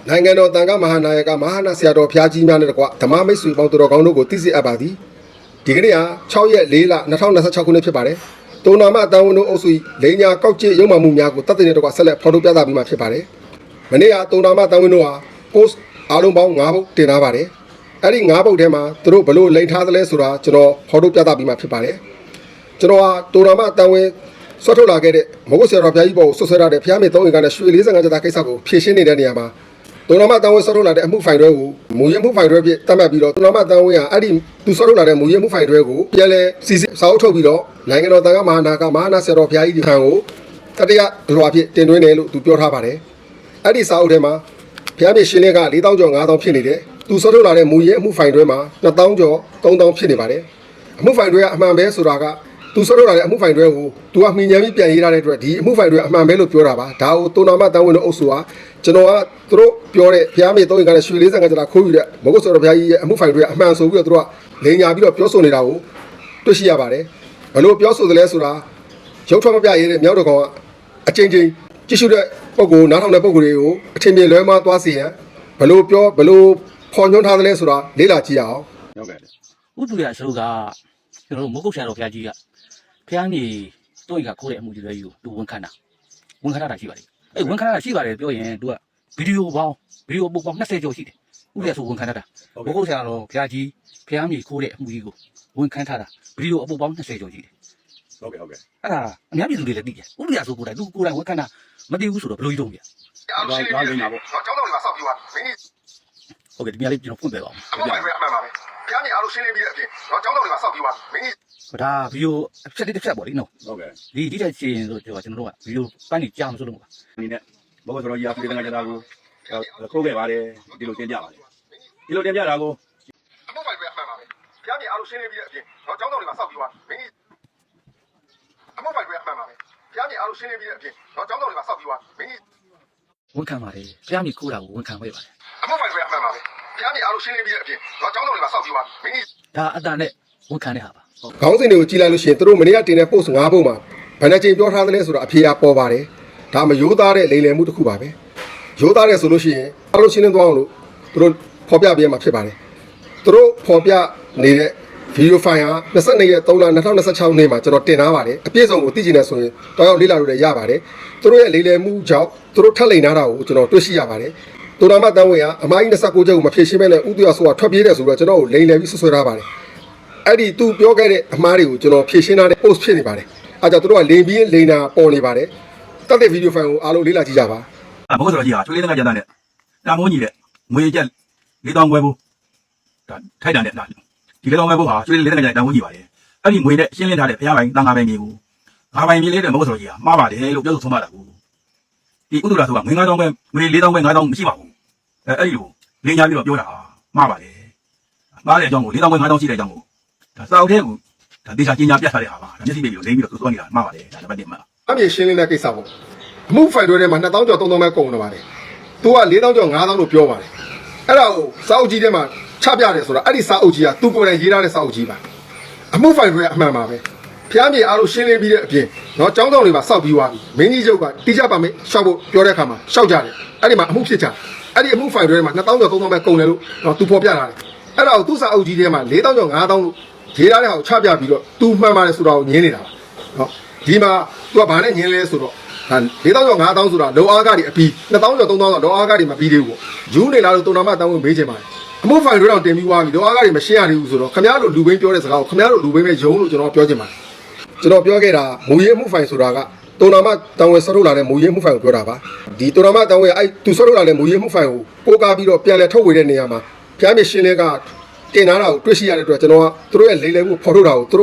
နိုင်ငံတော်တန်ခါမဟာနာယကမဟာနာဆရာတော်ဖျားကြီးများနဲ့တကွဓမ္မမိတ်ဆွေပေါင်းတော်ကောင်းတို့ကိုသိစေအပ်ပါသည်ဒီကနေ့ဟာ6ရက်4လ2026ခုနှစ်ဖြစ်ပါတယ်တုံနာမတန်ဝန်တို့အုပ်စုလိန်ညာကောက်ကျစ်ရုံမှမှုများကိုတပ်တဲ့နဲ့တကွဆက်လက်ဖော်ထုတ်ပြသပြီးမှဖြစ်ပါတယ်မနေ့ကတုံနာမတန်ဝန်တို့ဟာ post အားလုံးပေါင်း9ပုတ်တင်ထားပါတယ်အဲ့ဒီ9ပုတ်ထဲမှာသူတို့ဘလို့လိန်ထားသလဲဆိုတာကျွန်တော်ဖော်ထုတ်ပြသပြီးမှဖြစ်ပါတယ်ကျွန်တော်ဟာတုံနာမတန်ဝန်ဆွတ်ထုတ်လာခဲ့တဲ့မဟုတ်ဆရာတော်ဘုရားကြီးပေါ်ကိုဆွဆွဲရတဲ့ဘုရားမေ3ရင်ကနဲ့ရွှေ45ကျတာကိစ္စကိုဖြည့်ရှင်းနေတဲ့နေရာမှာတုံနာမတန်ဝန်ဆွတ်ထုတ်လာတဲ့အမှုဖိုင်တွဲကိုမူရမှုဖိုင်တွဲပြတတ်မှတ်ပြီးတော့တုံနာမတန်ဝန်ကအဲ့ဒီသူဆွတ်ထုတ်လာတဲ့မူရမှုဖိုင်တွဲကိုပြန်လဲစီစစ်စာအုပ်ထုတ်ပြီးတော့နိုင်ငံတော်တန်ခါမဟာနာကမဟာနာဆရာတော်ဘုရားကြီးခံကိုတတိယဒလွာဖြစ်တင်သွင်းတယ်လို့သူပြောထားပါတယ်အဲ့ဒီစာအုပ်ထဲမှာဘုရားမြေရှင်လင်းက4000ကျော်5000ဖြစ်နေတယ်သူဆွတ်ထုတ်လာတဲ့မူရမှုဖိုင်တွဲမှာ2000ကျော်3000ဖြစ်နေပါတယ်အမှုဖိုင်တွဲကအမှန်ပဲဆိုတာကသူဆွတ်ထုတ်လာတဲ့အမှုဖိုင်တွဲကိုသူကမှီညံပြီးပြန်ရေးထားတဲ့အတွက်ဒီအမှုဖိုင်တွဲအမှန်ပဲလို့ပြောတာပါဒါကိုတုံနာမတန်ဝင်တို့အုပ်စုကကျွန်တော်ကသူတို့ပြောတဲ့ဘုရားမေ3ရင်ကလည်းရွှေ45ကျတာခိုးယူတဲ့မဟုတ်ဆိုတော့ဘုရားကြီးရဲ့အမှုဖိုင်တွဲအမှန်ဆိုပြီးတော့သူတို့ကလိန်ညာပြီးတော့ပြောဆိုနေတာကိုတွေ့ရှိရပါတယ်ဘလို့ပြောဆိုသလဲဆိုတာရုပ်ထွက်မပြရေးတဲ့မြောက်တော်ကောင်ကအချင်းချင်းကြည့်ရှုတဲ့ပုံကိုနားထောင်တဲ့ပုံကိုတွေကိုအထင်မြင်လွဲမှားသွားစေရန်ဘလို့ပြောဘလို့ဖော်ညွှန်းထားသလဲဆိုတာလေ့လာကြည့်ရအောင်ဟုတ်ကဲ့ဥပ္ပယဆိုကကျွန်တော်မုတ်ကုတ်ဆရာတော်ဘုရားကြီးကဘုရားနေတို့ကခိုးတဲ့အမှုကြီးတွေယူသူဝန်ခံတာရှိပါတယ်အဲ့ဝန်ခံတာရှိပါတယ်ပြောရင်သူကဗီဒီယိုပုံပေါင်း20ကျော်ရှိတယ်ဥပ္ပယဆိုဝန်ခံတာမုတ်ကုတ်ဆရာတော်ဘုရားကြီးဘုရားမြေခိုးတဲ့အမှုကြီးကိုဝန်ခံထားတာဗီဒီယိုအပုတ်ပေါင်း20ကျော်ရှိတယ်ဟုတ်ကဲ့အဲ့ဒါအများပြည်သူတွေလည်းသိတယ်ဥပ္ပယဆိုကိုယ်တိုင်သူကိုယ်တိုင်ဝန်ခံတာမသိဘူးဆိုတော့ဘယ်လိုကြီးတုံးပြအားလုံးရှင်းနေပြီပေါ့ကျောင်းတော်တွေမှာစောက်ပြီးသွားမင်းကြီးဟုတ်ကဲ့ဒီများလေးကျွန်တော်ဖွင့်ပေးပါဦးအမှန်ပါပဲအမှန်ပါပဲဘုရားမြေအားလုံးရှင်းနေပြီတဲ့အပြင်ကျောင်းတော်တွေမှာစောက်ပြီးသွားမင်းကြီးဒါဗီဒီယိုဖြတ်တစ်ဖြတ်ပေါ့လေနော်ဟုတ်ကဲ့ဒီတက်ချင်းဆိုကျွန်တော်ကဗီဒီယိုပိုင်းနေကြာမစိုးလို့ပါအနေနဲ့ဘောဆိုတော့ကြီးအဖေကငါကြတာကိုခိုးခဲ့ပါတယ်ဒီလိုတင်ပြပါတယ်ဒီလိုတင်ပြတာကိုအမှန်ပါပဲအမှန်ပါပဲဘုရားမြေအားလုံးရှင်းနေပြီတဲ့အပြင်ကျောင်းတော်တွေမှာစောက်ပြီးသွားမင်းကြီးအမှန်ပါပဲအမှန်ပါပဲဘုရားမြေအားလုံးရှင်းနေပြီတဲ့အပြင်ကျောင်းတော်တွေမှာစောက်ပြီးသွားမင်းကြီးဝန်ခံပါတယ်ဘုရားမြေခိုးတာကိုဝန်ခံခဲ့ပါတယ်အမှန်ပါပဲအမှန်ပါပဲဘုရားမြေအားလုံးရှင်းနေပြီတဲ့အပြင်ကျောင်းတော်တွေမှာစောက်ပြီးသွားမင်းကြီးဒါအတန်နဲ့ဝန်ခံတဲ့ဟာပါခေါင်းစဉ်တွေကိုကြည့်လိုက်လို့ရှိရင်တို့မနေ့ကတင်တဲ့ post 5ပုံမှာဘယ်နှချိန်ပြောထားသလဲဆိုတော့အဖြေအပေါ်ပါတယ်ဒါမရိုးသားတဲ့လိမ်လည်မှုတစ်ခုပါပဲရိုးသားတယ်ဆိုလို့ရှိရင်အားလုံးရှင်းလင်းသွားအောင်လို့တို့ဖော်ပြပေးရမှာဖြစ်ပါတယ်တို့ဖော်ပြနေတဲ့ video file ဟာ22ရက်3လ2026နေ့မှာကျွန်တော်တင်ထားပါတယ်အပြည့်စုံကိုသိချင်တယ်ဆိုရင်တောက်ရောက်လေ့လာလို့လည်းရပါတယ်တို့ရဲ့လိမ်လည်မှုကြောင့်တို့ထပ်လိမ်ထားတာကိုကျွန်တော်တွေ့ရှိရပါတယ်တူနာမတန်းဝင်ကအမိုင်း29ချက်ကိုမဖြည့်ရှင်းမဲနဲ့ဥတ္တရဆိုတာထွက်ပြေးတယ်ဆိုတော့ကျွန်တော်ကိုလိမ်လည်ပြီးဆွဆွဲထားပါတယ်အဲ့ဒီသူပြောခဲ့တဲ့အမှားတွေကိုကျွန်တော်ဖြည့်ရှင်းထားတဲ့ post ဖြစ်နေပါတယ်အဲကြောင့်တို့ကလိမ်ပြီးလိမ်တာပေါ်နေပါတယ်တက်တဲ့ video file ကိုအားလုံးလေ့လာကြည့်ကြပါဘိုးဆိုတော့ကြီးဟာချွေးလေးငါကြတာနဲ့တာမိုးကြီးတဲ့ငွေကျက်4000ခွဲဖို့ဒါထိုက်တန်တဲ့လားဒီ4000ခွဲဖို့ဟာချွေးလေးငါကြတဲ့တာမိုးကြီးပါတယ်အဲ့ဒီငွေနဲ့ရှင်းလင်းထားတဲ့ဘုရားပိုင်တန်ခါပိုင်ကြီးကိုငါပိုင်ကြီးလေးတဲ့ဘိုးဆိုတော့ကြီးဟာမှားပါတယ်လို့ပြောဆိုဆုံးမတာကိုဒီဥဒ္ဒရာဆိုတာငွေ9000ခွဲငွေ4000ခွဲ9000မရှိပါဘူးအဲ့ဒီလိုလင်းညာပြီးတော့ပြောတာမှားပါတယ်မှားတဲ့အကြောင်းကို4000ခွဲ9000ရှိတဲ့အကြောင်းကိုဒါစာအုပ်ထဲကိုဒါဒေတာကြီးညာပြတ်ထားတဲ့ဟာပါဒါမျက်စိမိပြီးတော့လိမ့်ပြီးတော့သွန်းနေတာမှားပါတယ်ဒါတစ်ပတ်တည်းမှာအမြေရှင်းလင်းတဲ့ကိစ္စပေါ့အမှုဖိုင်တွဲထဲမှာ2000ကျော်3000ပဲကုန်နေပါတယ်သူက4000ကျော်5000လို့ပြောပါတယ်အဲ့ဒါကိုစာအုပ်ကြီးထဲမှာချပြတယ်ဆိုတာအဲ့ဒီစာအုပ်ကြီးကသူကိုယ်တိုင်ရေးထားတဲ့စာအုပ်ကြီးပါအမှုဖိုင်တွဲအမှန်ပါပဲဖျားမြေအားလို့ရှင်းလင်းပြီးတဲ့အပြင်တော့ကျောင်းတော်တွေမှာစောက်ပြီးသွားပြီမင်းကြီးချုပ်ကတိကျပါမယ်ရှောက်ဖို့ပြောတဲ့အခါမှာရှောက်ကြတယ်အဲ့ဒီမှာအမှုဖြစ်ကြအဲ့ဒီအမှုဖိုင်တွဲထဲမှာ2000ကျော်3000ပဲကုန်တယ်လို့တော့သူဖော်ပြထားတယ်အဲ့ဒါကိုသူ့စာအုပ်ကြီးထဲမှာ4000ကျော်5000လို့ရေးထားတဲ့ဟာကိုချပြပြီးတော့သူမှန်ပါတယ်ဆိုတာကိုညင်းနေတာပါနော်ဒီမှာသူကဘာနဲ့ညင်းလဲဆိုတော့ဒါ4000ကျော်5000ဆိုတာလောအားကားတွေအပြီး2000ကျော်3000ဆိုလောအားကားတွေမပြီးသေးဘူးပေါ့ယူနေလားလို့တုံနာမတန်းဝင်မေးချင်ပါတယ်အမှုဖိုင်တွေတော့တင်ပြီးသွားပြီလောအားကားတွေမရှင်းရသေးဘူးဆိုတော့ခမရတို့လူဘင်းပြောတဲ့စကားကိုခမရတို့လူဘင်းပဲယုံလို့ကျွန်တော်ပြောချင်ပါတယ်ကျွန်တော်ပြောခဲ့တာမူရင်းအမှုဖိုင်ဆိုတာကတုံနာမတန်းဝင်ဆွထုတ်လာတဲ့မူရင်းအမှုဖိုင်ကိုပြောတာပါဒီတုံနာမတန်းဝင်အဲ့သူဆွထုတ်လာတဲ့မူရင်းအမှုဖိုင်ကိုပို့ကားပြီးတော့ပြန်လဲထုတ်ဝေတဲ့နေရာမှာဖျားမြေရှင်းလင်းကတင်ထားတာကိုတွေ့ရှိရတဲ့အတွက်ကျွန်တော်ကသူတို့ရဲ့လိမ်လည်မှုဖော်ထုတ်တာကိုသူ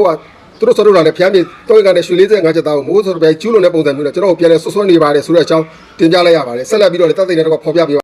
တို့ဆွထုတ်လာတဲ့ဖျားမြေတော့ကတဲ့ရွှေ45ချက်သားကိုမိုးဆိုတော့ပဲကျူးလွန်တဲ့ပုံစံမျိုးနဲ့ကျွန်တော်ကိုပြန်လဲဆွဆွနေပါတယ်ဆိုတဲ့အကြောင်းတင်ပြလိုက်ရပါတယ်ဆက်လက်ပြီးတော့လည်းတပ်သိနေတဲ့တော့ဖော်ပြပေး